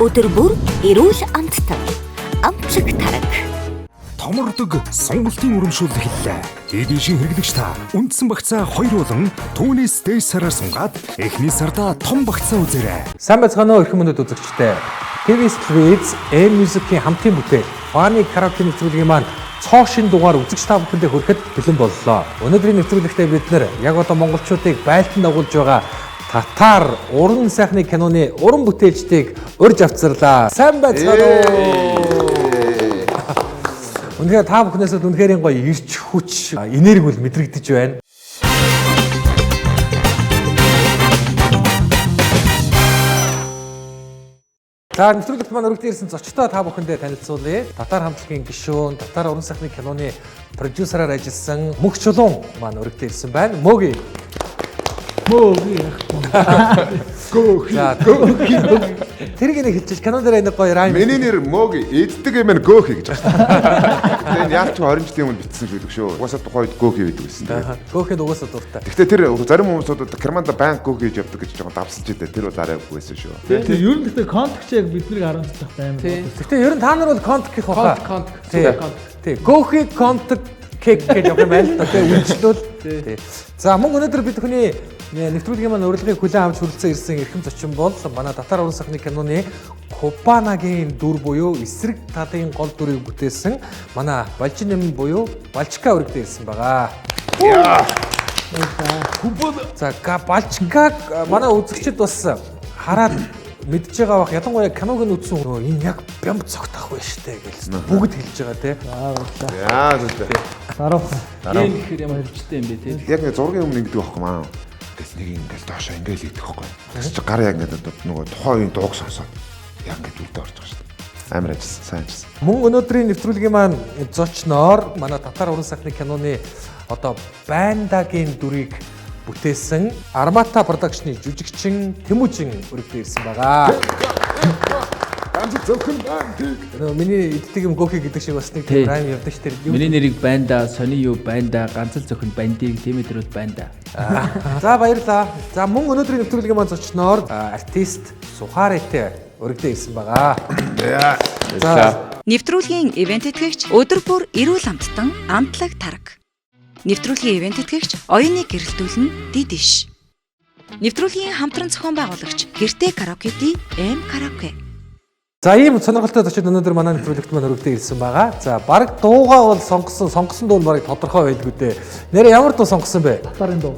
Өдөр бүр эрүүл амттай. Амтлаг тараг. Томордог сонголтын урамшуул эхэллээ. Эдийн хэрэглэгч та үндсэн багцаа 2 болон түүнээс дээш сараар сунгаад эхний сарда том багцаа үзээрэй. Сайн байцгаана уу эрхэм мөндөд үзэгчдээ. TV Streets M-Music-ийн хамтын бүтээл Фаны караоке нэвтрүүлгийн маань цоо шин дугаар үзэгч та бүхэндээ хүрэхэд бэлэн боллоо. Өнөөдрийн нэвтрүүлэгтээ бид нэр яг одоо монголчуудыг байлдан дагуулж байгаа татар уран сайхны киноны уран бүтээлчдийг урьж авцарлаа. Сайн байцгаана уу. Үнэхээр та бүхнээс үнэхээр гоё ирч хүч энерги бол мэдрэгдэж байна. За нэвтрүүлэгт маань өргөдөө ирсэн зочдоо та бүхэндээ танилцуулъя. Татар хамтлагийн гишүүн, татар уран сайхны киноны продюсераар ажилласан Мөх Чулуун маань өргөдөө ирсэн байна. Мөги. Тэрийг нэг хэлчих кинон дээр нэг гоё райм. Миний нэр Мөги, эддэг юм Гөөхи гэж байна. Тэгээд яалч 20 жилийн өмнө битсэн шүү дээ. Угаасаа тухайд Гөөхи байдаг байсан. Гөөхөд угаасаа дуртай. Гэхдээ тэр зарим хүмүүсүүд Германд банк Гөөхи гэж явдаг гэж жоохон давсалж идэв. Тэр бол арай үгүйсэн шүү. Тэгээд ер нь гэхдээ контекст яг биднийг харуулж тах баймаа. Гэхдээ ер нь та нар бол контек гэх баха. Тий. Гөөхи контек кек гэж явах юм байна л да. Тэгээ үйлчлүүл. Тий. За мөн өнөөдөр бид хүний нэвтрүүлгийн маань урилгыг хүлээн авч хүрэлцэн ирсэн эрхэм зочин бол манай татар уран сайхны киноны Купанагийн дүр буюу эсрэг талын гол дүрийг бүтээсэн манай Балжин нэм буюу Балчка өргөдөө ирсэн байгаа. За Балчкаг манай үзэгчд бас хараад мэдж байгаа бах ялангуяа киног нь үзсэн хүн энэ яг бямб цогтах вэ штэ гэлсэн. Бүгд хэлж байгаа те. Яа зүгтээ. Дараа. Энэ гэхээр ямар хөвчтэй юм бэ те. Яг нэг зургийн өмнө ингэдэг байхгүй маа. Тэс нэг ингээл доошоо ингээл идэх байхгүй. Тэс чи гар яг ингээд нөгөө тухайн үеийн дууг сонсоод яг ингээд үлдээ орж байгаа шүү дээ. Амар ажилласан, сайн ажилласан. Мөн өнөөдрийн нэвтрүүлгийн маань зочноор манай татар уран сайхны киноны одоо Бандагийн дүрийг бүтээсэн Армата продакшны жүжигчин Тэмүүжин өргөдөө ирсэн байгаа. Ганц зөвхөн бандик. Миний иддэг юм Гөөхи гэдэг шиг бас нэг райм явдаг ш тэр. Миний нэрийг Банда, сони юу Банда, ганц л зөвхөн бандиг, тийм ээ Банда. За баярлалаа. За мөн өнөөдрийн нэвтрүүлгийн маань зочноор артист Сухарэтэй өргөдөө ирсэн байгаа. За нэвтрүүлгийн ивент тэтгэгч өдөр бүр эрүүл амттан амтлаг тараг. Нэвтрүүлгийн ивент тэтгэгч оюуны гэрэлтүүлэн Дидиш. Нэвтрүүлгийн хамтран зохион байгуулагч Гэртээ караоке-ди M караоке. За ийм сонирхолтой зочид өнөөдөр манай нэвтрүүлэгт маань өргөдөө ирсэн байгаа. За баг дуугаа бол сонгосон дуу нь баг тодорхой байлгүй дээ. Нэр ямар дуу сонгосон бэ? Татарын дуу.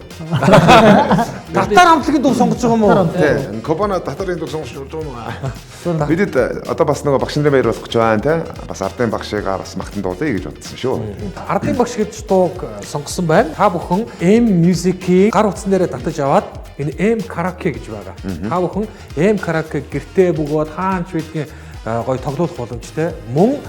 Татар хамтлагийн дуу сонгож байгаа юм уу? Тийм. Купана татарын дуу сонгож байгаа юм. Бидэд одоо бас нөгөө багш нарын баяр болох гэж байна те. Бас ардын багшигаа бас магтан дуулъя гэж бодсон шүү. Ардын багш гэж дууг сонгосон байна. Та бүхэн M-Music-ийн гар утсан дээрээ татаж аваад энэ M караоке гэж байгаа. Та бүхэн M караоке гэртээ бөгөөд хаанч байдгийн гоё тоглох боломжтой. Мөн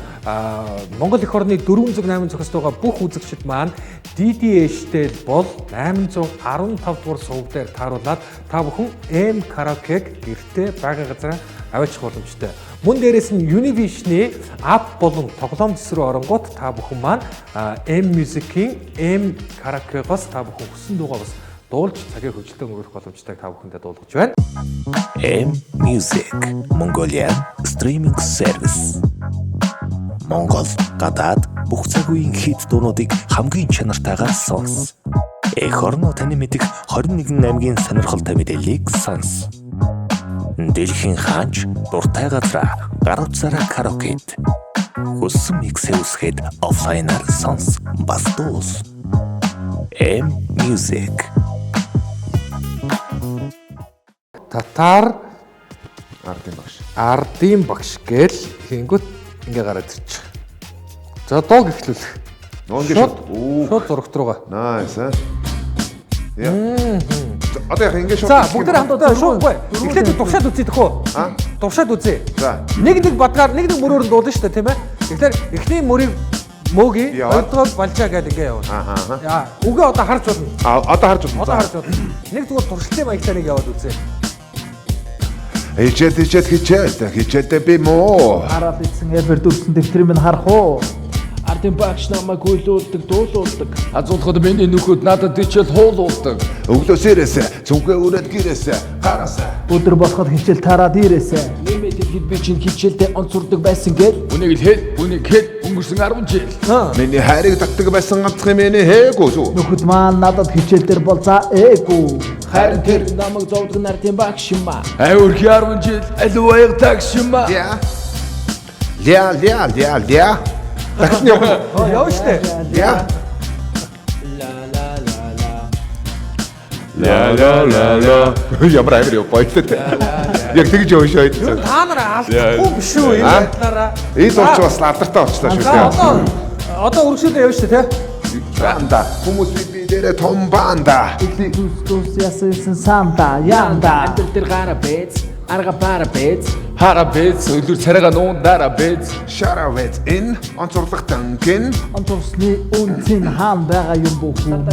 Монгол эх орны 408 зохистой байгаа бүх үзэгчид маань DDH-тэй бол 815 дугаар сувг дээр тааруулаад та бүхэн M караокег гэртээ байгаа газараа аваачих боломжтой. Мөн дээрээс нь Univision-ийн app болон тоглоом зэс рүү оронгууд та бүхэн маань M-Music-ийн M караокегоос та бүхэн хүссэн дуугаа бас дуулж цагийг хөвчлэн өнгөрөх боломжтой та бүхэндээ дуулгаж байна. M-Music Mongolia Streaming Service. Монгол, гадаад бүх цаг үеийн хит дуунуудыг хамгийн чанартайгаар сонс. Эх орно таны мэдих 21 аймгийн сонирхолтой мэдээллийг сонс. Дэлхийн хаач дуртай газраа гар утсаараа караокед. Хүссэн миксээ үсгээд офлайнаар сонс. Бас дуус. M-Music. Татар Ардын багш. ардын багш гээл хийнгүүт ингээ гараад ирчих. За дууг эхлүүлэх. Шууд зурагт руугаа. Nice. Одоо яг ингэ шууд. За бүгд хамтдаа шуудгүй. Эхлээд дуршаад үзье тэхүү. Дуршаад үзье. За. Нэг бадгаар нэг мөрөөр нь дуулна шүү дээ тийм ээ. Тэгэхээр эхний мөрийг Мөги хоёрдугаар Балчаа гэдэг ингээ явна. Яа, үгээ одоо харж болно. Одоо харж болно. Нэг зүгээр туршилтын маягтай нэг яваад үзье. Хичээд би муу. Хараад ицэн эбэр дүүрсэн дэвтрийг минь харах уу? Ард Ардын багш намайг үйлүүлдэг, дуулуулдаг. Азуулахад миний нөхөд надад ичээл хуулуулдаг. Өглөөсээрээс цүнхээ өрөөд гэрээсээ гараасаа. Өдөр болоход хичээл тараад ирээсэ. Нэмээд хэд би чинь хичээлдээ онцордог байсан гээд. Үнийг л хэл, үнийг хэл өнгөрсөн 10 жил. Миний хайрыг татдаг байсан ганцхан миний хээгүү шүү. Нөхөд маань надад хичээл дээр бол за ээгүй. Харин тэр намайг зовдөг Ардын багш юм аа. Өөрхий 10 жил аливаа яг тагш юм аа. Ля. Дахин явна. Явна штэ. Ля. Ямар амир яв боёлтой. Яг тэгж явж шойд. Та нараа алдахгүй биш үү энэ байдлаараа. Эд болч бас алдартай болчлаа шүү дээ. Одоо үргэлжлүүлээ явна штэ тий. Банда хүмүүс би дээрээ том банда. Тус ясан санда янда. Амтэр тэр гара бэц, арга пара бэц. Хара бэц, ölür царайга нуундара бэц. Шаравэц ин онцорлог танкин. Онцорсны үнцэн хаан байгаа юм бүү хүн.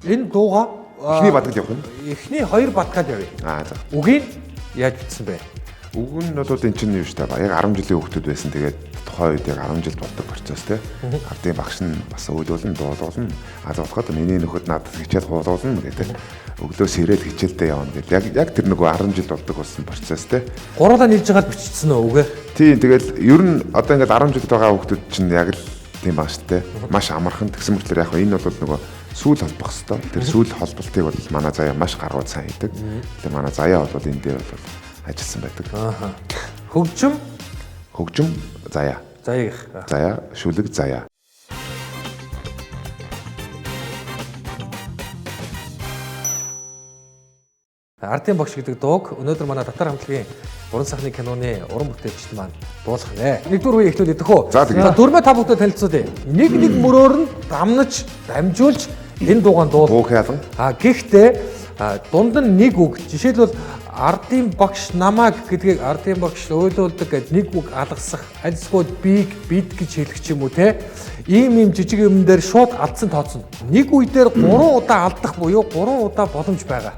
Энэ дууга Эхний бадгал явах юм. эхний 2 бадгал явъя. За. Үгийг яаж бичсэн бэ? Үг нь бол энэ чинь юу шүү дээ. Яг 10 жилийн хүүхдүүд байсан. Тэгээд тухайн үед яг 10 жил болдог процесс те. Ардын багш нь бас өөлөөлн дуулуулна. Азуулахад миний нөхөд надад хичээл хуулуулна гэдэг. Өглөөс ирээд хичээлдээ явна гэдэг. Яг тэр нөгөө 10 жил болдог болсон процесс те. Гурлаа нийлж байгаад бичсэн үү үгээ? Тийм тэгэл ер нь одоо ингээд 10 жил байгаа хүүхдүүд чинь яг л тийм баг шүү дээ. Маш амархан тэгсэн мөртлөө яг энэ бол нөгөө сүүл холбох хэвээр. Тэр сүүл холболтыг бол манай заяа маш гаргуу сайн хийдэг. Тэгэхээр манай заяа бол энэ дээр бол ажилласан байдаг. Хөгжим заяа. Заяа шүлэг заяа. Ардын багш гэдэг дууг өнөөдөр манай Татар хамтлагийн уран сахны киноны уран бүтээлчд маань дуулах нэ. Нэгдүгээр үе эхлүүл идэх үү? За тэгээ. Дөрмөө та бүхэнд танилцуулъя. Нэг мөрөөр нь дамжуулж энэ дуугаан дуул. Буухаалan. Гэхдээ дунд нь нэг үг. Жишээлбэл Ардын багш намайг гэдгийг Ардын багш ойлуулдаг гэдэг нэг үг алгасах, альсгүй бид гэж хэлэх ч юм уу те. Ийм жижиг юм дээр шууд алдсан тооцно. Нэг үе дээр 3 удаа алдах буюу 3 удаа боломж байгаа.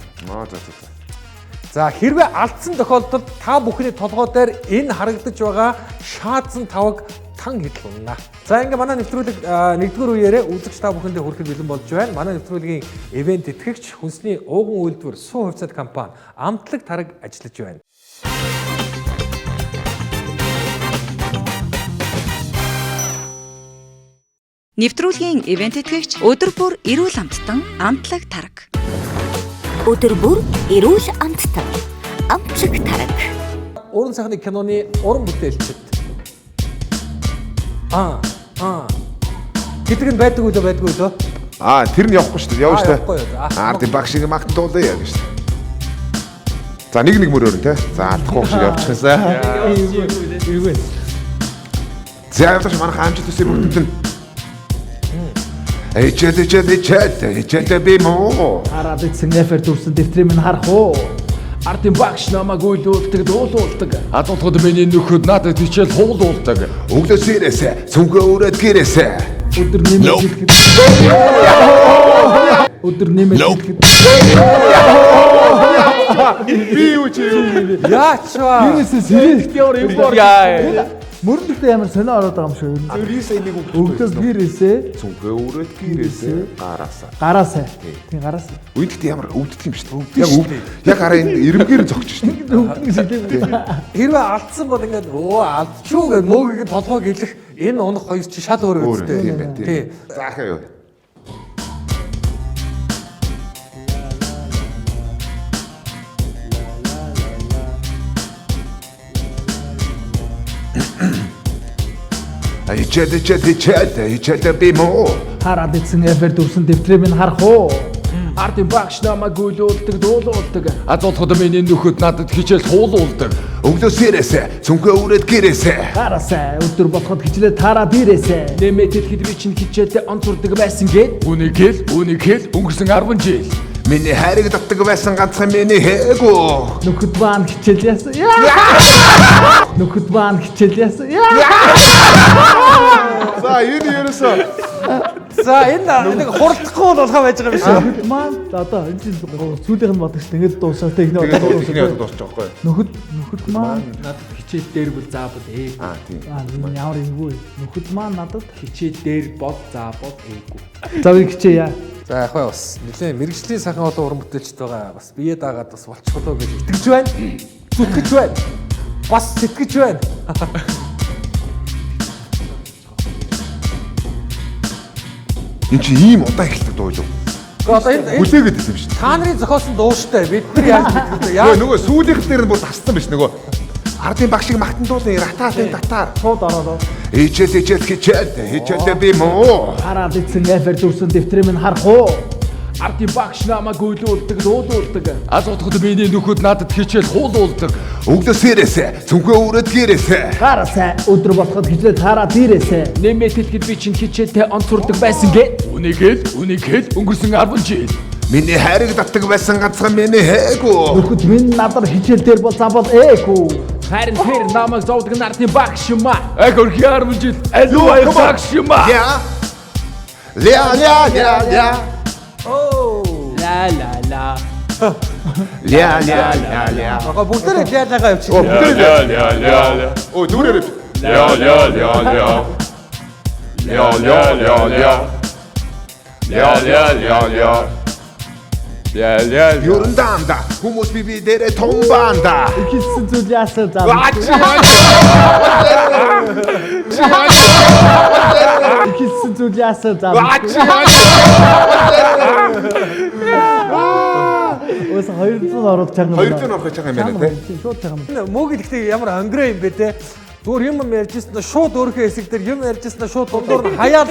За хэрвээ алдсан тохиолдолд та бүхний толгой дээр энэ харагдаж байгаа шаазан тавг тан хэдлүүлнэ. За ингээ манай нэвтрүүлэг нэгдүгээр үеэрээ үзэгч та бүхэндээ хүрэхэд бэлэн болж байна. Манай нэвтрүүлгийн ивент тэтгэгч хүнсний ууган үйлдвэр Суу хувьцаат компани Амтлаг тараг ажиллаж байна. Нэвтрүүлгийн ивент тэтгэгч өдөр бүр эрүүл амттан Амтлаг тараг. Өдөр бүр эрүүл амттан Амтлаг тараг. Уран сайхны киноны уран бүтээлчд. Гэдэг нь байдгүй лөө? Тэр нь явахгүй шүү дээ. Явна шүү Явахгүй юу. дээ. Ардын багш шиг магтан дуулаа яг шүү дээ. За нэг мөрөөр нь те. За алдахгүй шиг явчихсан. Эргэн. За явж манай хаамжид төсөө бүгдэнд нь. Эчээд би муу. Хараад ицэн эфер дүрсэн дэвтрийг минь харах уу? Ардын багш намайг үйлүүлдэг, дуулуулдаг. Азуулахад миний нөхөд надад хичээл хуулуулдаг. Өглөөсээрээс цүнхээ өрөөд гэрээсээ. Өдөр нэмээд хэлэхэд. Өдөр нэмээд хэлэхэд. Би юу чи юу? Яачаа. Юунээс сэрэлт яа. Мөрлөгтэй ямар сонио ороод байгаа юм шүү. Тэрээс энийг Өглөөс гэрээсээ цүнхээ өрөөд гэрээсээ гараасаа. Тийм гараасаа. Үйдэлт ямар өвддөг юм шүү дээ. Яг хараа энэ ирэмгээр зогч шүү дээ. Хэрвээ алдсан бол ингээд алдчихгүй гэж мөөгийг толгойг илэх энэ унах хоёр чи шал өөр үстэй. Тийм байна. Тийм. Заахаа юу? Эчээд би муу. Хараад ицэн эфер дүрсэн дэвтрийг минь харах уу? Ардын багш намайг үйлүүлдэг, дуулуулдаг. Азуулахад миний нөхөд надад хичээл хуулуулдаг. Өглөөсээрээс цүнхээ өрөөд гэрээсээ. Гараасаа өдөр болоход хичээлээ тараад ирээсэ. Нэмээд хэлэхэд би чинь хичээлдээ онцордог байсан гээд. Үнийг хэл өнгөрсөн 10 жил. Миний хайрыг татдаг байсан ганцхан миний хээгүү. Нөхөд баан хичээл яасан. Нөхөд баан хичээл яасан. За энэ ерөөсөө За энэ нэг хурдахгүй болохоо байж байгаа юм шиг. Нөхөд маань одоо энэ сүүлийнх нь бодогч тэгээд дуусаа техник дуусчих жоохгүй. Нөхөд маань Надад хичээл дээр бол заабал ээ. Тийм. ямар эвгүй. Нөхөд маань надад Хичээл дээр бод заабал ээгүй. за би хичээе. За яг хаа бас нэлээд мэрэгжлийн сайхан олон уран бүтээлчд байгаа. Бас бие даагаад бас болчихлоо гэж итгэж байна. Зүтгэж байна. Бас сэтгэж байна. Энд чи ийм удаан эхэлдэг дуу юу? Одоо энэ Хүлээгээд байсан юм шиг. та нарын зохиосон дуу штэ. Бид нар яаж мэдвэ? Яа нөгөө сүүлийнх дээр нь бүр тассан биш нөгөө. Ардын багшиг махтан дуулын ратаатын татаар. Шууд ороод. Хичээл би муу. Хараад ицэн эфер дүүрсэн дэвтрээ минь харах уу? Ардын багш намайг үйлүүлдэг, дуулуулдаг. Аз утгад миний нөхөд надад хичээл хуулуулдаг. Өглөөсээрээс цүнхөө өрөөд гэрээсээ. Гарасаа өдөр болоход хичээл хараад ирээсэ. Нэмээд хэлэхэд би чинь хичээлтэй онцордог байсан гэ. Үнийг хэл өнгөрсөн 10 жил. Миний хайрыг татдаг байсан ганцхан миний хээгүү. Нөхөд минь надад хичээл дээр бол заавал ээгүй. Харин тэр намайг зовдөг нартын багш юм аа. Агор 10 жил аливаа багш юм аа. Ля. Ла ла ла. Ля. Аа бүгдээ яалаагаа явчих. Ля. О дүүрээ. Ля. Юранданда хүмүүс би дээрээ томбаанда. Ихсэн зүйл яасан заавал. Ихсэн зүйл яасан заавал. Өөс 200 ороод чанга. 200 орох гэж байгаа юм байна те. Шууд чанга. Мөг гэхдээ ямар анграа юм бэ те. Зүгээр юм ярьжсэн нь шууд өөрхөө хэсэг дээр юм ярьжсэн нь шууд дундуур нь хаяад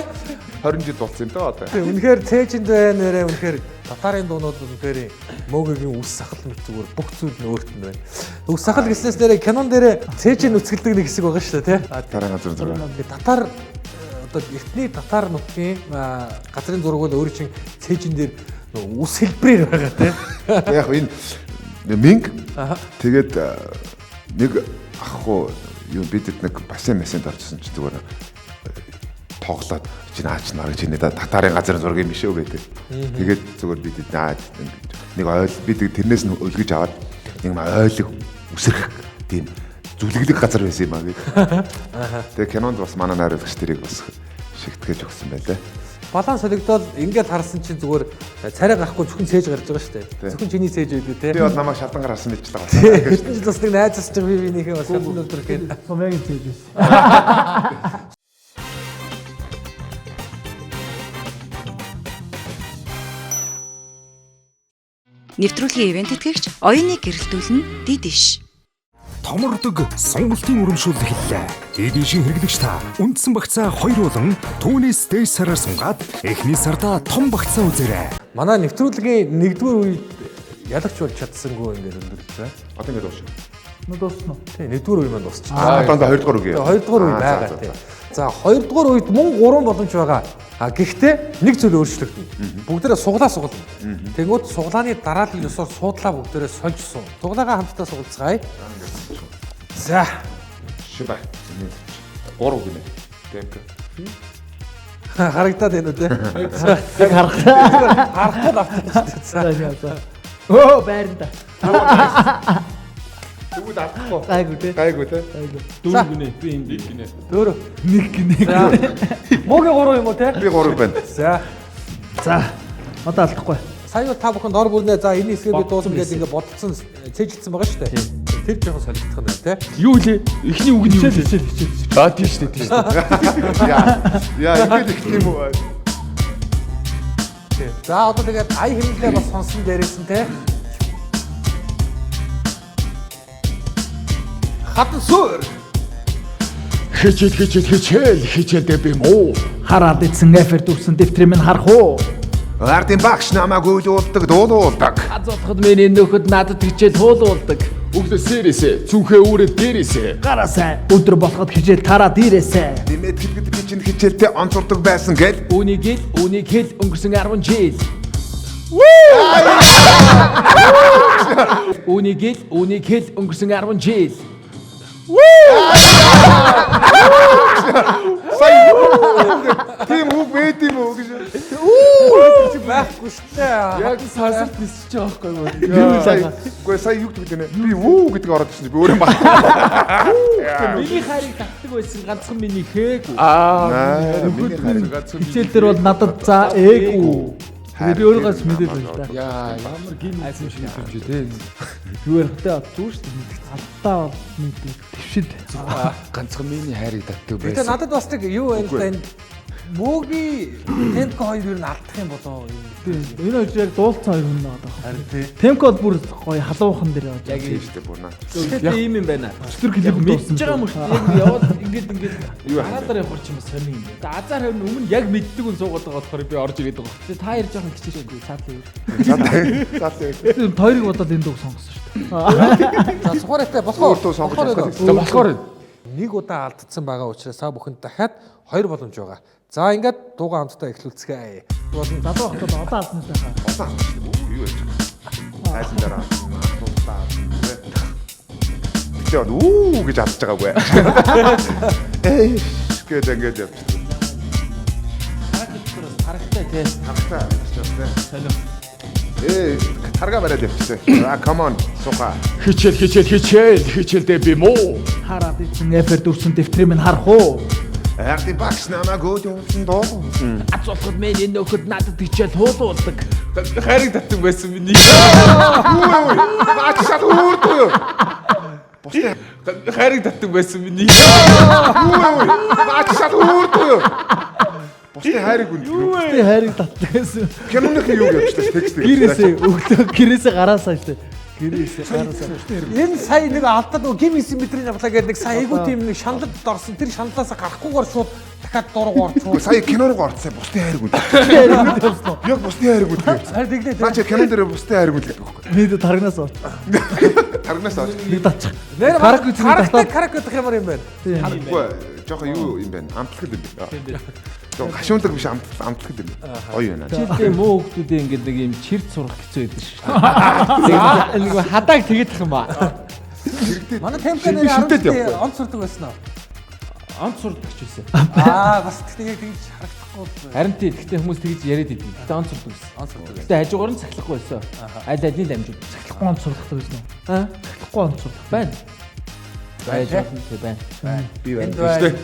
20 жил болсон юм даа одоо. үнэхээр цээжинд байна нэрээ үнэхээр татарын дуунууд үнэхээр мөгийн үс сахал мэт зүгээр бүх зүйл нь өөрт нь байна. Үс сахал гэснээс нэрээ кинон дээр цээжин үсгэлдэг нэг хэсэг байгаа шүү дээ тий. Дараа газар зураг. Татар одоо эртний татар нутгийн газрын зураг бол өөр чинь цээжин дээр үс хэлбэрээр байгаа тий. Яг энэ минг тэгээд нэг ахгүй юу бид нэг бассейн мессенд орчихсон чи зүгээр тоглоод чи наач нар гэж нэ татарын газрын зураг юм биш үү гэдэг. Тэгээд зүгээр бид наач нэг ойл бид тэрнээс нь өлгөж аваад нэг ойлог үсрэх тийм зүлэглэх газар байсан юм аа гэдэг. Тэгээд кинонд бас манай найруулагч тэрийг бас шигтгэж өгсөн байлаа. Баланс солигдоод ингээд харсан чинь зүгээр царай гарахгүй зөвхөн цээж гарч байгаа шүү дээ. Зөвхөн чиний цээж байдгүй те. Би бол намайг шатангаар харсан байж л байгаа. Хэдэн жил бас нэг найзаас ч би бинийхээ бас шатан өдөр гээд. Сумягийн цэжээс. Нэвтрүүлгийн ивент тэтгэгч оюуныг гэрэлтүүлэн дидиш. Томордог сонголтын урамшуул эхэллээ. Эдишийн хэрэглэгч та үндсэн багцаа 2 болон түүнээс дээш сараар сунгаад эхний сарда том багцаа үзээрэй. Манай нэвтрүүлгийн 1-р үед ялагч болж чадсангүй ингээд өндөрлөж байна. Одоо ингэ дуусна. Дуусна уу? Тий, 1-р үе маань дуусчих. Одоо 2-р үе. 2-р үе байгаа тий. За 2-р үед мөн 3 боломж байгаа. А гэхдээ нэг зүйл өөрчлөгдөнө. Бүгдээрээ суглаа сугална. Тэнгүүд суглааны дараалал ёсоор суудлаа бүгдээрээ сольж суу. Суглаагаа хамтдаа сугалцгаая. За Шибай. 3 гинэ. Тэмк. харагдаад байна үү те? Яг Харахгүй авчихсан. за. Оо байранда. Тэгвэл алдахгүй. Гайгүй те. Гайгүй те. 4 гинэ. Би энд 1 гинэ. Дөөрөө. Нэг гинэ. Могийн 3 юм уу те? Би 3 байна. За. За. Одоо алдахгүй. Сая та бүхэн дор бүрнээ за энэ хэсгээ би дуусна гэдэг ингээд бодсон цээжилсэн байгаа шүү дээ. Тэр жоохон солигдох нь байна те. Юу лээ? Эхний үг нь юу лээ? Хичээл. Аа тийм шүү дээ. Яа, ингэж их юм уу? За одоо тэгээд ая хэмнэлээ бас сонсон дээрээс нь те. Хатан суур. Хичээлдээ би муу. Хараад ицэн эфер дүүрсэн дэвтрээ минь харах уу? Ардын багш намайг үйлүүлдэг, дуулуулдаг. Аз утгад миний нөхөд надад хичээл хуулуулдаг. Өглөөсээрээс цүнхээ үрээд гэрээсээ. Гарасаа өдөр болоход хичээл тараад ирээсэ. Нэмээд хэлгээд би чинь хичээлтэй онцордог байсан гэл. Үнийг хэл өнгөрсөн 10 жил. Үнийг хэл өнгөрсөн 10 жил. Сая тийм үг байд юм уу гэж. байхгүй шүү дээ. Яг сансарт нисэж байгаа байхгүй юу? Үгүй сая юу гэдэг вэ? Би үү гэдэг ороод ирсэн. Би өөрөө баг. Миний хайрыг татдаг байсан ганцхан миний хээг. Миний хайр ганцхан. Хичээл дээр бол надад за ээгүй. Би өөрөөс мэдээд байна л да. Яа, ямар гин айсан шиг юм тий. Юу ярихтай зүү шүү дээ. Алдаа мэдээ. Твшид. Ганцхан миний хайрыг татдаг Гэтэ байсан. надад бас нэг юу байна л да энэ Мөгийн Темко хоёр юу н алдах юм болоо юм. Энэ хоёр яг дуулцсан хоёр хүн байгаа. Харин тий. Темко бүр гоё халуухан дээр явж. Яг тийм шүү дээ бүр наа. Тэгэхээр ийм юм байна. Өчтөр клип Мэдж байгаа юм шүү. Яг яваад ингээд Юу хараадараа явах юм сонин юм. Азар хавь өмнө яг мэддэг хүн суугаад байгаа болохоор би орж ирээд байгаа. Тэгээ та хоёр жоохон хичээшгүй цаатлаа. Заалаа. Хоёрыг бодоод энэ дуу сонгосон шүү дээ. За сухартай болохоор Өөртөө сонгож авах. За болохоор нэг удаа алдсан байгаа учраас та бүхэнд дахиад 2 боломж байгаа. За ингээд дуугаа хамтдаа эхлүүлцгээе. Болон залуу хатад одоо алдсан сайхан. Юу яаж. Айсан дараа. Тэгээд үү гэж алдж байгаагүй. Гээд ингээд явчихсан. харагтай тий. Хамтаа явчихсан. Тарга бараад явчихсан. Come on суха. Хичээлдээ би муу. Хараад ицэн эфер дүүрсэн дэвтрийг минь харах уу? Арти багш намайг өдөөсөн доо. Ацуулахад миний нөхөд надад хичээл хуулуулдаг. Хайрыг татдаг байсан миний. Багш үрдөө. Бостой Хайрыг татдаг байсан миний. багш үрдөө. Бостой хайрыг үнд. Тэ хайрыг татдаг гэсэн. Киноных юу явчихсан текст. Гэрээсээ өглөө гэрээсээ гараасаа штэ. Гэрээсээ гараасаа. Энэ сая нэг алдаад нөгөө гим симметрийн явлаа гэдэг нэг сая айгуу тийм нэг шаналд орсон. Тэр шаналаас гарахгүйгээр шууд дахиад дуруу орчихсон. Сая кинорог орцсон бостой хайрыг үнд. Яг бостой хайрыг үнд. Сая тэглээ. Наа чи кинон дээр бостой хайрыг үнд гэдэг байхгүй. Нийт таргнаас ор. Таргнаас орч. Нэг татчих. Нэр Карак үзэх татаад. карак гэдэг ямар юм бэ? Үгүй жоохон юу юм бэ? Амтлагд юм бэ? Жоо гашуундаг биш амтлагд юм. Гоё байна. Чилтэй муу хүмүүсээ ингээд нэг юм чирд сурах хэцүү байдаг шүү дээ. Нэг хадааг тэгээд юм ба. Манай темпээр 10 онц сурдаг байсан уу? Онц сурдаг ч байсан. Бас тэгтээ яг тэгж харагдахгүй. Харин тий, гэхдээ хүмүүс тэгж яриад идэв. Гэтэ онц сурдаг байсан. Онц сурдаг. Гэтэ хажуугаар нь цахилахгүй байсан. Аль алийг дамжууд. Цахилахгүй онц сурдаг байсан уу? Цахилахгүй онц сурдаг Байна. Байж болно тий байна. Би байна.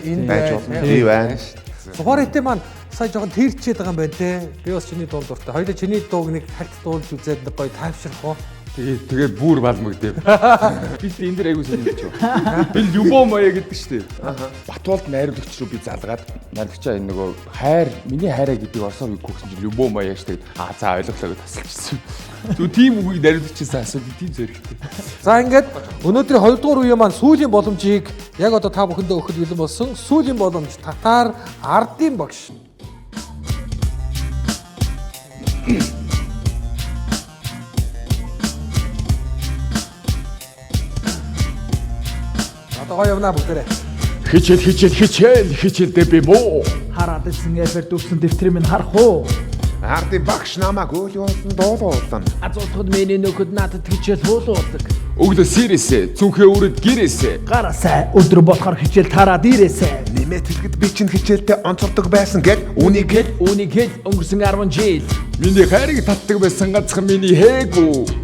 Энэ Байж болно. Би байна. Сухартай маань сая жоохон тэрчээд байгаа юм байна те. Би бас чиний дуу дуртай. Хоёулаа чиний дууг нэг хальт дуулж үзээд нэг гоё тайвшрах уу? Тэгээд бүр балмагдэв. Би энэ дээр аягүй сонирхож байна. Би любо мая гэдэг шүү дээ. Батуулд найруулагч руу би залгаад найруулагчаа энэ нөгөө хайр, миний хайраа гэдэг орсоор үгүй гэсэн чинь любо мая шүү дээ. За ойлголоо гэж тасалчихсан. Зү тийм үгийг найруулагчаас асуудаг тийм зоригтой. За ингээд өнөөдрийн 2 дугаар үеийн маань сүүлийн боломжийг яг одоо та бүхэндээ өгөхөд бэлэн болсон. Сүүлийн боломж татар ардын багш. Одоо гоё явна бүгдээрээ. Хичээлдээ би муу. хараад ицэн эфер дүүрсэн дэвтрийг минь харах уу? Арти багш намайг өдөөсөн дуулуулсан. Ацуулахад миний нөхөд надад хичээл хуулуулдаг. Өглөө сэрээсээ, цүнхээ өрөд гэрээсээ. Гараасаа өдөр болохоор хичээл тараад ирээсэ. Нэмээд хэлэхэд би чинь хичээлдээ онцордог байсан гэд үнийг хэл. Өнгөрсөн 10 жил. Миний хайрыг татдаг байсан ганцхан миний хээгүү.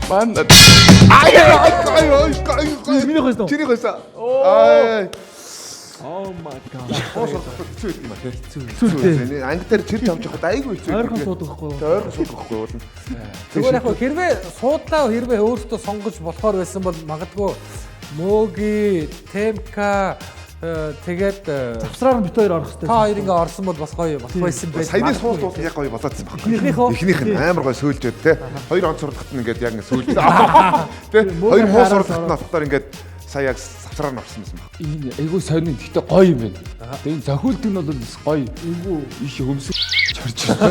Манад. Миний хөөсөн. Чиний хөөсөн. Аа. Oh my god. Хоос хэцүү юм аа. Хэцүүтэй. Анги дээр чирч авч явахад айгүй хэцүү. Ойрхон суудаг хгүй юу? Ойрхон суудаг байхгүй бол. Тэгвэл яг хэрвээ суудлаа хэрвээ өөртөө сонгож болохоор байсан бол магадгүй Мөги, Темка тэгээд Завсраар нь бит хоёр орох хэрэгтэй. та хоёр ингээ орсон бол бас гоё болох байсан байж. Саяны суулт бол яг гоё болоодсан баг. Эхнийх нь амар гоё сөүлжээд те. Хоёр онц сурлахад нь ингээд яг ингээ сөүлж. Тэ. Хоёр муу сурлахад нь болохоор ингээд сая яг савсраар нь орсон юм байна. Энэ айгүй сонин. Гэтэ гоё юм байна. Тэгээ энэ зохиолт нь бол бас гоё. Айгүй иш хөмсөж орж ирсэн.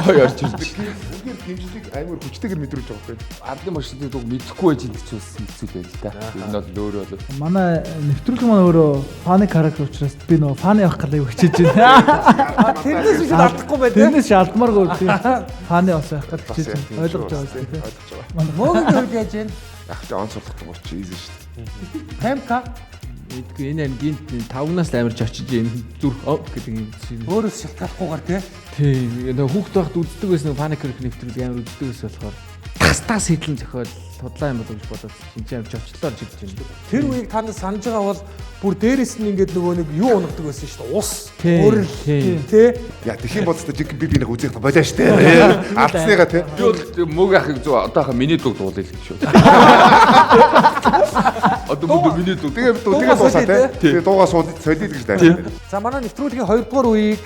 Гоё орж ирсэн. Үнээр гимжлэг амар хүчтэйгээр мэдрүүлж байгаа байхгүй. Ардын машиныг дуу мэдэхгүй байж энэ хэцүүлсэн хэцүү байл та. Энэ бол өөрөө бол Манай нэвтрүүлэг маань өөрөө фаны характер учраас би нөгөө фаны явах гэдэг хичээж байна. тэрнээс биш алдахгүй байх тийм. Тэрнээс шалдмааргүй тийм. Фаны бас явах гэдэг хичээж байна. Ойлгож байгаа шүү дээ. Мөгийн хувьд яаж вэ? Яг ч онц сурлах гоо чи ийзэн шүү дээ. Темка Мэдгүй энэ ангийн 5-наас амарч очиж энэ зүрх гэдэг юм шиг. Өөрөөс шалтгаалахгүйгээр тий. Нэг хүүхд байхад үздэг байсан паник нэвтрүүлэг амар үздэг байсан болохоор тастаас хэдлэн зохиол худлаа юм болов гэж бодоод шинжээ амарч очлоо гэж хэлж байна. Тэр үеийг та нар санаж байгаа бол бүр дээрээс нь ингээд нөгөө нэг юу унгадаг байсан шүү дээ. Ус. Өөрөл тий. Яа тэхийн бодсоо жиг би нэг үзэх болоо штэ. Алдсныгаа тий. Би бол мөг ахыг зөв одоохон миний дуг дуулъя л гэж шүү. Одоо бүгд миний дуг. Тэгээ дуусаа тий. Тэгээ дуугаа солид гэж дайсан. За манай нэвтрүүлгийн 2 дугаар үеийг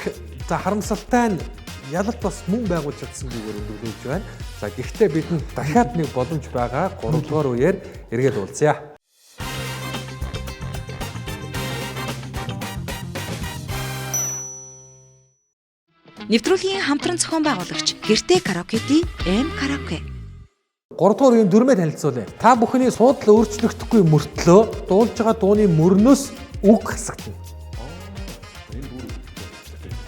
за харамсалтай нь ялалт бас мөн байгуулж чадсангүйгээр өндөглөж байна. За гэхдээ бидэнд дахиад нэг боломж байгаа 3 дугаар үеэр эргээд уулзъя. Нэвтрүүлгийн хамтран зохион байгуулагч Гэртээ караокегийн M Karaoke. 3 дугаар үеийн дүрмээ танилцуулъя. Та бүхний суудлаа өөрчлөгдөхгүй мөртлөө дуулж байгаа дууны мөрнөөс үг хасагдана.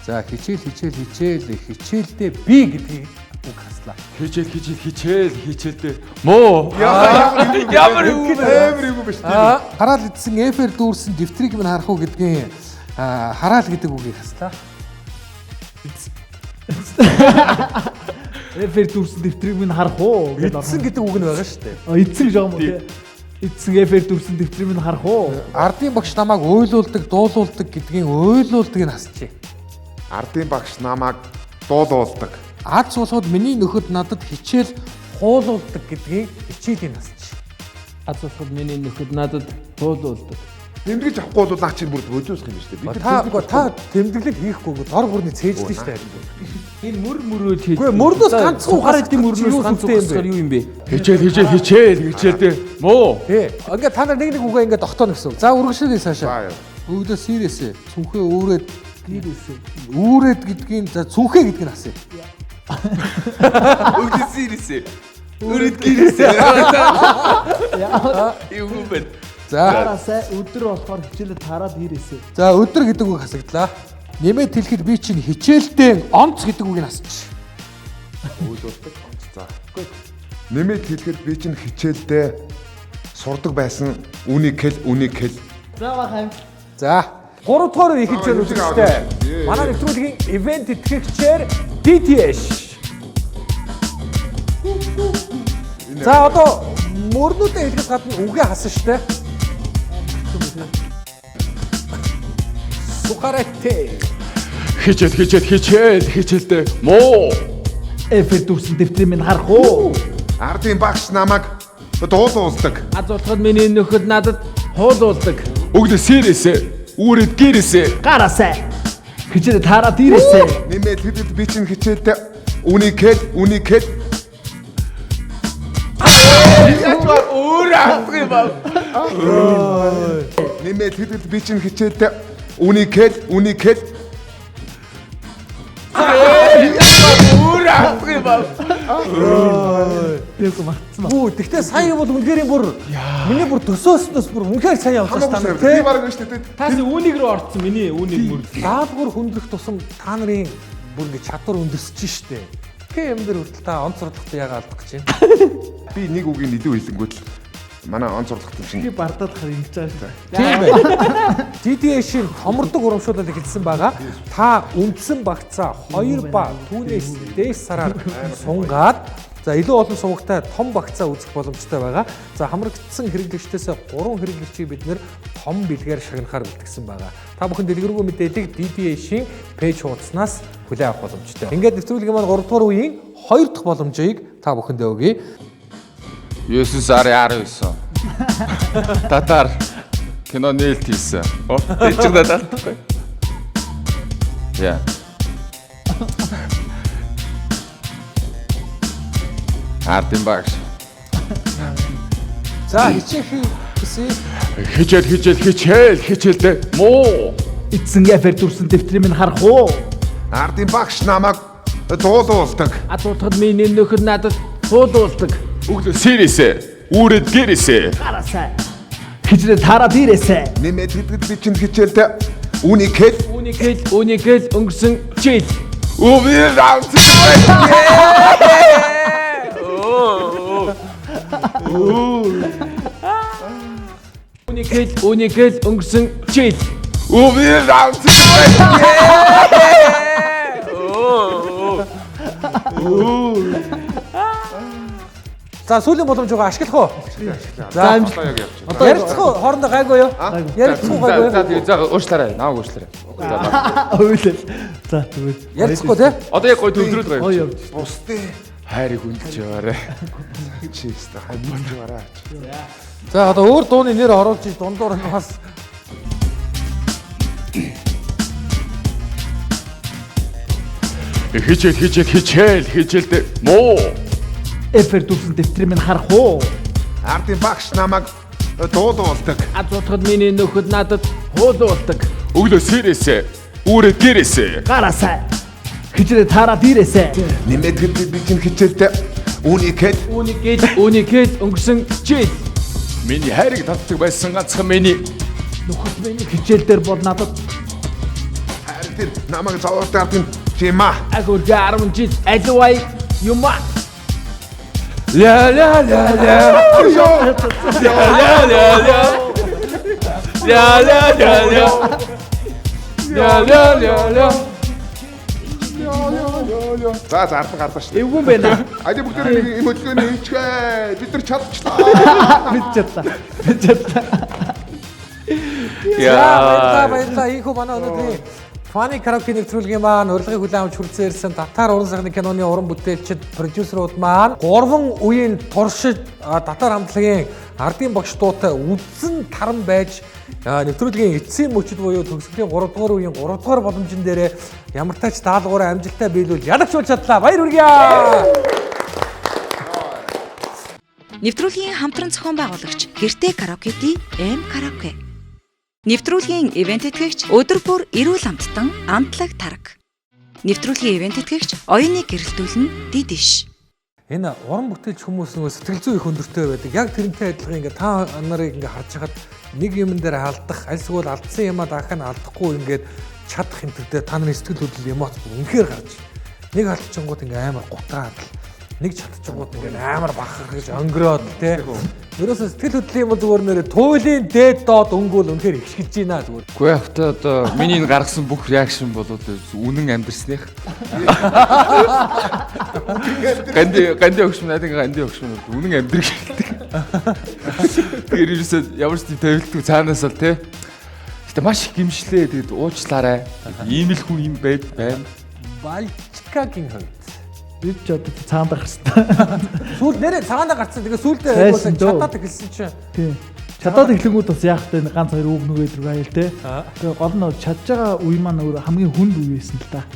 За хичээлдээ би гэдгийг үг хаслаа. Хичээлдээ муу. Ямар үг биш. Хараал идсэн эфэр дүүрсэн дэвтрийг минь харах уу гэдгийн хараал гэдэг үгийг хаслаа. Эфэр дүүрсэн дэвтрийг минь харах уу гэдэг эдсэн гэдэг үг нь байгаа шүү дээ. Эдсэн гэж байгаа юм уу те? Эдсэн эфэр дүүрсэн дэвтрийг минь харах уу? Ардын багш намайг ойлуулдаг, дуулуулдаг гэдгийн ойлуулдаг нь хасчээ. Ардын багш намайг дуулуулдаг. Аз болоход миний нөхөд надад хичээл хуулуулдаг гэдгийг хичээлийн насч. Аз болоход миний нөхөд надад хуулуулдаг. Тэмдэглэж авахгүй бол наа чи бүр бөлөөсөх юм шүү дээ. Та тэмдэглэл хийхгүй дор бүрний цээжлээ шүү дээ. Энэ мөрөө хийж. Үгүй мөрнөөс ганцхан ухаар идэм мөрнөөс ганц ухаар юу юм бэ? Хичээлдээ муу. Тий. Ингээ та нар нэг үгээ ингээ тогтооно гэсэн. За үргэлжлүүлээ цаашаа. Өвдөө сирэсэ. Цүнхээ өөрөөд гэрээсэ. Үүрээд гэдгийг за цүнхээ гэдгийг асууя. Өвдөө сирэсэ. Өөрөд гэрээсэ. Юу бэ? За өдөр болохоор хичээлээ тараад ирээсэ. За өдөр гэдэг үг хасагдлаа. Нэмээд хэлэхэд би чинь хичээлдээ онц гэдэг үгийг асуучих. Үйлдвэрдэг онц. За. Нэмээд хэлэхэд би чинь хичээлдээ сурдаг байсан үнийг хэл. За бахайм. За 3 дугаар үеийг хэлж байна үстэй. Манай нэвтрүүлгийн ивент итгэгчээр DTS. За одоо мөрнүүдээ хэлэхэд гадна үгээ хасан штэ. Сукарете. Хичээлдээ муу. Эфэр дүүрсэн дэвтрийг минь харах уу? Ардын багш намайг дуулуулдаг. Аз болоход миний нөхөд надад хуулуулдаг. Өвдөө сирэсэ. Үүрээд гэрээсэ. Гараасай. Хичээлээ тараад ирээсэ. Нэмээд хэлэхэд би чинь хичээлдээ үнийг хэл. Өөр авах юм ба. Нэмээд хэлэхэд би чинь хичээлдээ үнийг хэл. Өөр авах юм ба. Тэрс мартсан. Гэхдээ сая бол үнэхээр бүр миний бүр төсөөснөөс бүр үнэхээр сайн явуулсан Хамаагүй би бараг шүү дээ. Таас үүнийг рүү орцсон миний үүнийг мөр. даалгавар хүндрэх тусам та нарын бүр ингэ чадвар өндөрсөж штэ. Тэгээ юм дээр хүртэл та онц сурлахтай яга алдах гэж байна. Би нэг үгийн илүү хэлэнгүүт л манай онц сурлахт чинь Би бардаад хар ингэж байгаа шүү. Тийм бай. DTS-ийн томордог урамшуулалт хэлсэн байгаа. Та үндсэн багцаа 2 ба түүнээс дээш сараар сунгаад за илүү олон сувагтай том багцаа үзэх боломжтой байгаа. За хамрагдсан хэрэглэгчдээс 3 хэрэглэгчийг бид нэр том бэлгээр шагнахаар бэлтгэсэн байгаа. Та бүхэн дэлгэрэнгүй мэдээллийг DTS-ийн пэйж хуудаснаас хүлээн авах боломжтой. Ингээд нэвтрүүлгийн маань 3 дугаар үеийн 2 дахь боломжийг та бүхэндээ өгье. 9/19. Татар кино нээлт хийсэн. Эцэг надад. Яа. Ардын багш. За хичээх гэсэн Хичээлдээ муу. Эцэн эфэр дүүрсэн дэвтрийг минь харах уу? Ардын багш намайг дуулуулдаг. Аз болоход миний нөхөд надад хуулуулдаг. Өвдөө сирэсэ. Үүрээд гэрээсэ. Гараасай. Хичээлээ тараад ирээсэ. Нэмээд хэлэхэд би чинь хичээлдээ үнийг хэл. Өнгөрсөн жил. Өвдөө авц. Үнийг өнгөрсөн жил. За сүүлийн боломжоо ашиглах уу? За амжилт. Одоо ярилцах уу? Хоорондоо гайгүй юу? Ярилцах уу гайгүй юу? За тэгээ за уушлаарай. Нааг уушлаарай. Ойлээ. За тэгвэл Ярилцахгүй тий? Одоо яг гой төвлөрөөд гоё. гоё явж. Бусдын Хайрыг хүндэлж яваарай. чи өстө хамбалж бараа. За одоо өөр дууны нэр оруулж иж дундуур нь бас Хичээлдээ муу. Эфер дүүсэн дэвтрийг минь харах уу? Ардын багш намайг дуулуулдаг. Азуутахад миний нөхөд надад хуулуулдаг. Өглөө сэрээсээ, үүрээ гэрээсээ. Гараасай. Хичээлээ тараад ирээсэй. Нэмэдгэл би чинь хичээлдээ Үнийг өнгөрсөн жил. Миний хайрыг татдаг байсан ганцхан миний Нөхөд миний хичээл дээр бол надад хайр тэр намайг зовоотаад чима. агур 10 жил аливай юма. ля ля ля ля. За зардан гарлаа шүү. эвгүй байна. Айди бүгдээ юм хөдөлгөөний хийчгээ. Бид нар чадчихлаа. Бид чадлаа. Баярлалаа. Ийхүү манай өнөөдрийн Funny Karaoke нэвтрүүлгийн маань урилгыг хүлээн авч хүрэлцэн ирсэн татар уран сайхны киноны уран бүтээлчид, продюсерууд маань 3 үеийн туршид татар хамтлагийн ардын багш дуутай үдсэн таран байж нэвтрүүлгийн эцсийн мөчд буюу төгсгөлийн 3 дугаар үеийн 3 дугаар боломжн дээрээ ямар тач даалгавраа амжилттай биелүүл ядагч болж чадлаа. Баяр хүргэе. Нэвтрүүлгийн хамтран зохион байгуулагч Гэртээ караоке-ийн M Karaoke. Нэвтрүүлгийн ивент тэтгэгч өдөр бүр эрүүл амттан амтлаг тараг. Нэвтрүүлгийн ивент тэтгэгч оюуныг гэрэлтүүлэн дидиш. Энэ уран бүтээлч хүмүүс нөгөө сэтгэл зүй их өндөртэй байдаг. Яг тэрнтэй адилхан ингээ та нарыг ингээ харж хахад нэг юмн дээр алдах, альсгүй алдсан юмаа дахин алдахгүй ингээд чадах хэмтэрдээ та нарын сэтгэл хөдлөл эмоц үнэхээр гарч. Нэг алдчихгууд ингээ амар гутаад, нэг чадчихгууд ингээ амар бахах гэж өнгөрөөд тий. Ерөөсөө сэтгэл хөдлөлийн юм зүгээр нэрээ туйлын дээд доод өнгөөл үнэхээр ихшгэж байна зүгээр. Гүй автаа одоо миний энэ гаргасан бүх реакшн болоод үнэн амьдрсных. Ганди өгш үнэн амьдрэх хэлдэг. Тэгэхээр ерөөсөө ямар ч тийм тавилтгүй цаанаас л тий. Гэтэ маш их гимшлээ тэгээд уучлаарай. Ийм л хүн юм байна. Балчкагийн хувьд Бид ч одоо цаанда гарсан. сүүл нэрээ цаанаа гарцсан. Тэгээ сүүлдээ Байсан дөө. чадаад эхэлсэн чинь. Тийм. Чадаад эхлэнгүүд бас яах вэ? Ганц хоёр үг нөгөө өдрөг аял те. Тэгээ гол нь чадж байгаа үе маань өөр хамгийн хүнд үе байсан л да.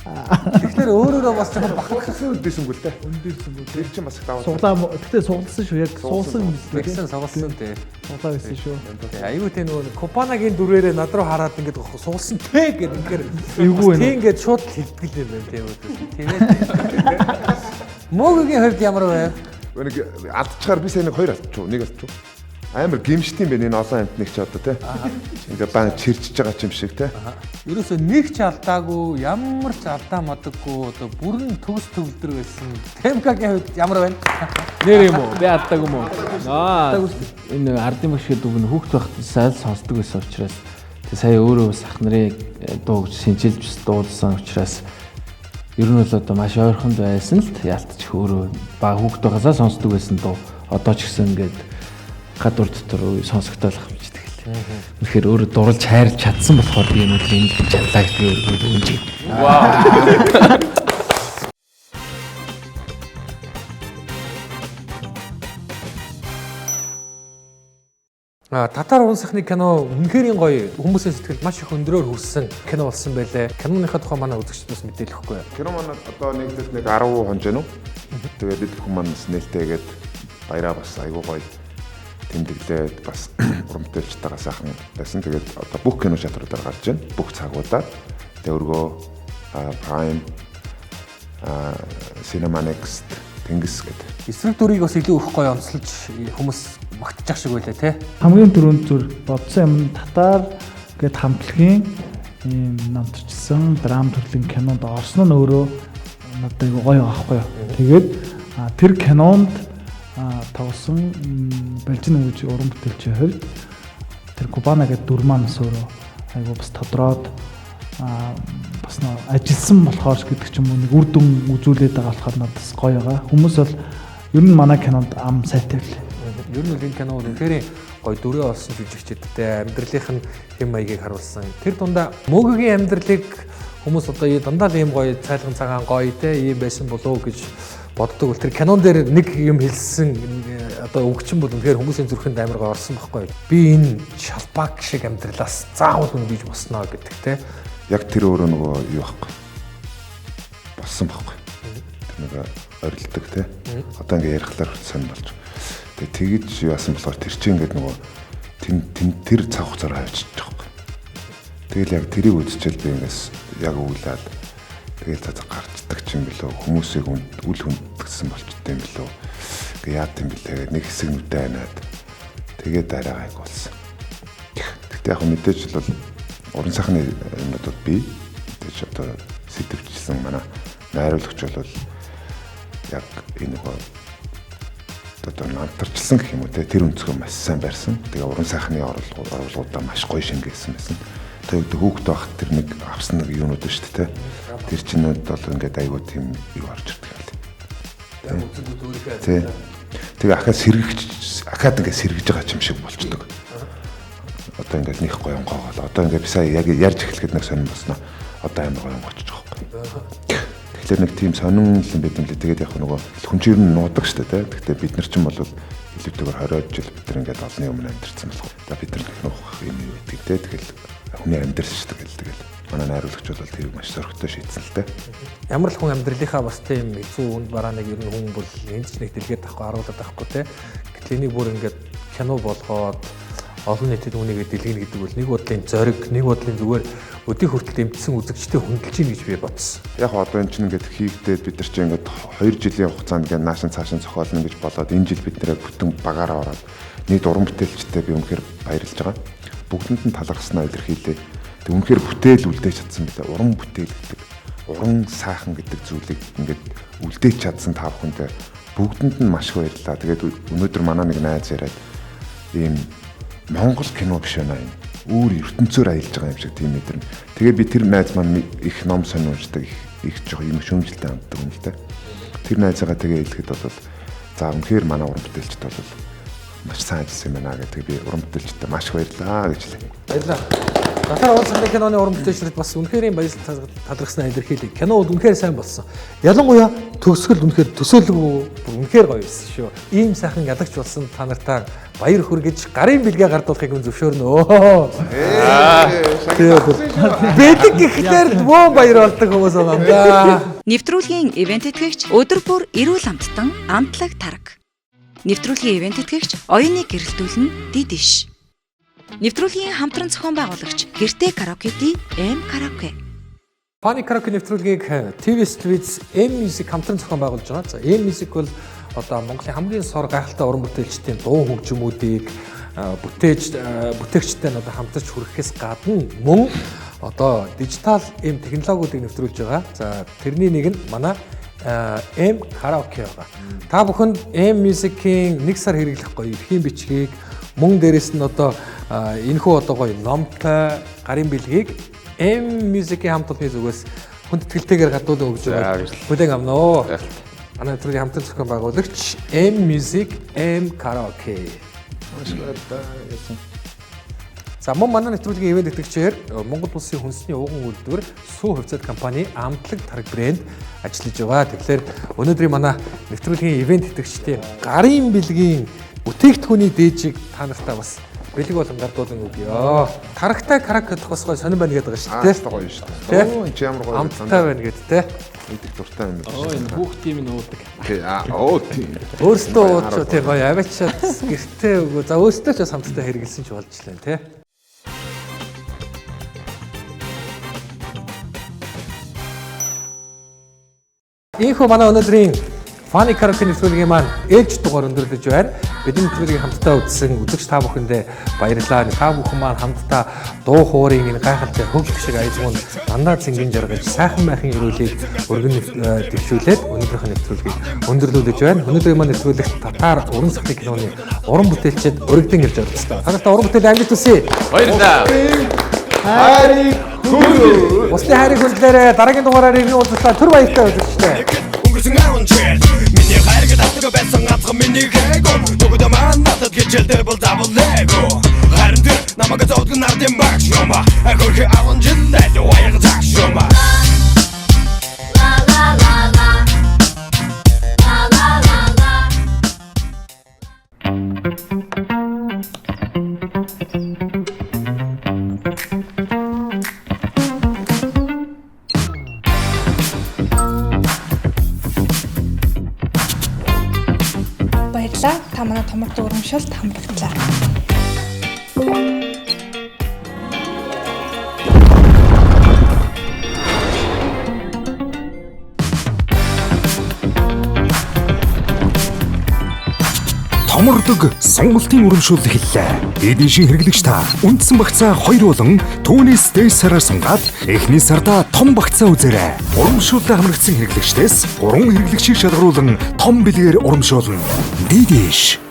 Тэгэхээр өөрөөрөө бас жоохон бахархсан Үндээсэнгүү л дээ. Тэр чинь бас их даваа. Суглаа гэхдээ сугласан шүү. Яг суусан юм байна. гэсэн соголсон тий. Суглаа байсан шүү. Аюу тэ нөгөө Копанагийн дүрээрээ над руу хараад ингээд суулсан тэ гэдэг ингээд Эвгүй байна. Тэг ингээд шууд хэлтгэл юм байна тийм үү. Тэгээд Мөгөгийн хувьд ямар вэ? Нэг алдчихаар би сая нэг 2 алдчихв. Нэг алдчихв. Амар гимштэй юм байна энэ олон амтныг ч одоо тий. Ингээ баан чирчж байгаа юм шиг тий. Ерөөсөө нэг ч алдаагүй, ямар ч алдаа модаггүй одоо бүрэн төгс төвлөр байсан. Темкагийн хувьд ямар байна? Нэр юм уу? Би алдаагүй юм уу? Энэ ардын багш гэдэг үг нь хүүхд байхад сайн сонсдог байсан учраас тэг сая өөрөө бас ах нарын дуу гэж шинжилж дуулсан учраас ер нь бол одоо маш ойрхонд байсан л ялтчих өөрөө баг хүүхд байхасаа сонсдог байсан дуу одоо ч гэсэн ингээд гадуур дотор сонсогдоолох юм чи тэгэл. Тэгэхээр өөрөө дурлж хайрлж чадсан болохоор би өнөөдөр энэ чадлаа гэж би өөрөө үнж байна. Вау. Татар уран сайхны кино үнэхээр гоё. Хүмүүсийн сэтгэлд маш их өндрөөр хүрсэн кино болсон байлээ. Киноныхаа тухай манай үзэгчдээс мэдээлэл өгөхгүй. Кино маань одоо нэгдэл нэг 10 хонж байна уу? Тэгээд бид бүхэн маань нээлттэйгээд баяраа бас айгуу гоё тэмдэглээд бас уран бүтээлчтэйгээ сайхан байсан. Тэгээд одоо бүх кино шатруудаар гарч байна. Бүх цагуудаар. Тэгээд өргөө Prime Cinemanext Тэнгис гэдэг. Эсрэг дүрийг бас илүү их гоё онцлж хүмүүс магтчих шиг байлаа тий. Хамгийн түрүүнд зүр бодсон юм татар гэд хамтлагийн ийм намтарчсан драм төрлийн кинонд орсон нь өөрөө надад гоё аахгүй юу. Тэгээд тэр кинонд тоглосон Балжин өвч уран бүтээлчийн хувьд тэр Кубана гэдэг дүр маань бас өөрөө айгу бас тодроод бас нэг ажилсан болохоор гэдэг ч юм уу нэг үр дүн үзүүлээд байгаа болохоор надад гоё байгаа. Хүмүүс бол ер нь манай кинонд ам сайтай л. Ер нь энэ кино үнэхээр гоё дүрээ олсон жүжигчдтэй амьдралынх нь хэм маягийг харуулсан. Тэр дундаа мөгийн амьдралыг хүмүүс одоо дандаа л ийм гоё цайлган цагаан гоё те ийм байсан болов уу гэж боддог. Тэр кинон дээр нэг юм хэлсэн одоо өгчин бол үнэхээр хүмүүсийн зүрхэнд амар гоё орсон байхгүй. Би энэ шалбаг шиг амьдралаас заавал үндийж босноо гэдэг те. Яг тэр өөрөө нөгөө юу байхгүй. Болсон байхгүй. Тэр нэг орилдог те. Одоо ингээ ярихлаар сонь болж. Тэгээ тэгэж яасан болохоор тэр чинь ингээд нөгөө тэр цаг хугацаар хавьчих жоохгүй. Тэгэл яг тэрийг үзчихэл би ингээс яг өглөөд тэгэл цацаг гарчдаг ч юм билүү хүмүүсийг үл хүндгсэн болчтой юм билүү. Ингээ яат юм бэлээ нэг хэсэг нүдэ анаад тэгээд дараа гайг болсон. Тэгтээ яг мэдээж л уран сайхны юмнууд би мэдээж одоо сэтвчсэн манай найруулагч бол яг энэ нөгөө одоо намтарчсан гэх юм уу тэр өнцгөө маш сайн барьсан. Тэгээ уран сайхны орлогуудаа маш гоё шингээсэн байсан. Тэгээд хүүхдээ бах тэр нэг авсан нэг юунууд байна шүү дээ. Тэр чинүүд бол ингээд айгуу тийм юу орж ирдэг юм. Тэгээ ахаад ингээд сэргэж байгаа юм шиг болчдөг. Одоо ингээд нэг гоёнгоогоо. Одоо ингээд би сая яг ярьж эхлэхэд нэг сонирн босноо. Одоо амар гоёнгоо очиж байгаа юм. Тэгэхээр нэг тийм сонин л юм байт юм лээ. Тэгээд яг нөгөө хүнчээр нь нуудаг шүү дээ. Гэхдээ бид нар ч юм бол илүүтэйгээр 20 жил бид нар ингээд олонний өмнө амьдэрсэн болох. За бид нар нуух юм юу гэдэг те. Тэгэл хүний амьдэрсэн шүү дээ. Тэгэл манай найруулагч бол тэрийг маш зоригтой шийдсэн л дээ. Ямар л хүн амьдралынхаа бас тийм хэцүү үнд барааныг ер нь хүн бол энд ч нэг дэлгээд авахгүй харуулдаг байхгүй те. Гэтэл энийг бүр ингээд кино болгоод олон нийтэд үүнийг дэлгэнэ гэдэг бол нэг бодлын зориг, нэг бодлын зүгээр өдий хүртэл эмтсэн үзэгчтэй хөндлөж ийн гэж би бодсон. Яг одоо энэ чинь ингээд хийгдээд бид нар чинь ингээд 2 жилийн хугацаанд ингээд наашин цаашин зохиолно гэж болоод энэ жил бид нэрээ бүтэн багаараа ороод нийт уран бүтээлчтэй би үнэхээр баярлж байгаа. Бүгдэнд нь талархснаа илэрхийлээ. Тэг үнэхээр бүтээл үлдээж чадсан билээ. Уран бүтээл гэдэг, уран сайхан гэдэг зүйлийг ингээд үлдээж чадсан та бүхэндээ бүгдэнд нь маш их баярлалаа. Тэгээд өнөөдөр манай нэг найз яриад ийм Монгол кино биш байна юм. Өөр ертөнцөөр аялж байгаа юм шиг тийм мэдэрнэ. Тэгээ би тэр найз маань их ном сонирхдаг, их жоо юм шүүмжлэлтэй ханддаг юм л та. Тэр найзаагаа тэгээ хэлэхэд бол за үнэхээр манай уран бүтээлчд бол маш сайн ажилласан юм байна гэдэг би уран бүтээлчтэй маш их баярлалаа гэж хэлээ. Баярлалаа. Гатар уулзсан киноны уран бүтээлчдад бас үнэхээр юм баярлал талархсан илэрхийлээ. Кино үнэхээр сайн болсон. Ялангуяа төгсгөл үнэхээр төсөөлөг үнэхээр гоё байсан шүү. Ийм сайхан ялагч болсон та нартаа баяр хүргэж гарын бэлгээ гардуулахыг нь зөвшөөрнө. Бэлэг гэхлээр бөө баяр болдог хүмүүс байгаа юм да. Нэвтрүүлгийн ивент тэтгэгч өдөр бүр эрүүл амттан амтлаг тараг. Нэвтрүүлгийн ивент тэтгэгч оюуныг гэрэлтүүлэн дидиш. Нэвтрүүлгийн хамтран зохион байгуулагч гэртээ караоке M караоке. Пани караоке нэвтрүүлгийг TV Streets M Music хамтран зохион байгуулж байгаа. За M Music бол одоо Монголын хамгийн сор гайхалтай уран бүтээлчдийн дуу хөгжмүүдийг бүтээгчтэй нь одоо хамтарч хүрэхээс гадна мөн одоо дижитал эм технологиудыг нэвтрүүлж байгаа. За тэрний нэг нь манай M караоке байгаа. Та бүхэнд M Music-ийн 1 сар хэрэглэх гоё эрхийн бичгийг мөн дээрэс нь одоо энэхүү одоо гоё номтой гарын бэлгийг M Music-ийн хамт олонны зүгээс хүндэтгэлтэйгээр гадуулан өгж байгаа. Бүлээн амноо. Манай нэвтрүүлгийн хамтран зохион байгуулагч M Music M караоке. За мөн манай нэвтрүүлгийн ивент тэтгэгчээр Монгол улсын хүнсний ууган үйлдвэр Сүү хувьцаат компани Амтлаг тараг брэнд ажиллаж байгаа. Тэгэхээр өнөөдрийн манай нэвтрүүлгийн ивент тэтгэгчдийн гарын бэлгийн бүтээгдэхүүний дээжийг та нартай бас бэлэг болон гардуулан өгье. Тарагтай караоке гэх бас гоё сонирн байна гэдэг байгаа шүү дээ. Гоё шүү дээ. Оо энэ ямар гоё амттай байна гэдэг те. Идэх дуртай юм байна. Оо энэ хүүхдийн минь уудаг. Тийм. Өөртөө ууч тий гоё аваачаад гэртээ өгөө. За өөртөө ч бас хамттай хэрэгэлсэн ч болж лээ те. Ийхүү манай өнөөдрийн Funny Karaoke нэвтрүүлгийн маань ээлж дугаар өндөрлөж байна. Бидний нэвтрүүлгийг хамтдаа үзсэн үзэгч та бүхэндээ баярлалаа. Та бүхэн маань хамтдаа дуу хуурын энэ гайхалтай хөвлөх шиг аялгаунд дандаа цэнгэн жаргаж сайхан майхан ирүүлийг өргөн дэвшүүлээд өнөөдрийнхөө нэвтрүүлгийг өндөрлүүлж байна. Өнөөдрийн маань нэвтрүүлэгт татар уран сахны киноны уран бүтээлчид өргөдөн ирж оролцсон. Танартай уран бүтээл амжилт хүсье. Баярлалаа. Хайрыг хүргүү. Усны хайрыг хүндлээрээ дараагийн дугаараар ирнэ уулзлаа. Түр баяртай үзэгчтэй. Өнгөрсөн 10 жил миний хайрыг татдаг байсан ганцхан миний хэго. Бүгд маань надад гिचэлдэр бол double lego. Харин тэр намайг зовдөг нардын багш юма. Хөрхи 10 жил дээд уяг загш юма. Баярлалаа. Та манай томорд урамшилт хамрагдлаа. Томордог сонголтын урамшуул эхэллээ. Эдийн шин хэрэглэгч та үндсэн багцаа 2 болон түүнээс дээш сараар сунгаад эхний сарда том багцаа үзээрэй. Урамшууллаа хамрагдсан хэрэглэгчдээс 3 хэрэглэгчийг шалгаруулан том бэлгээр урамшуулна. Дидиш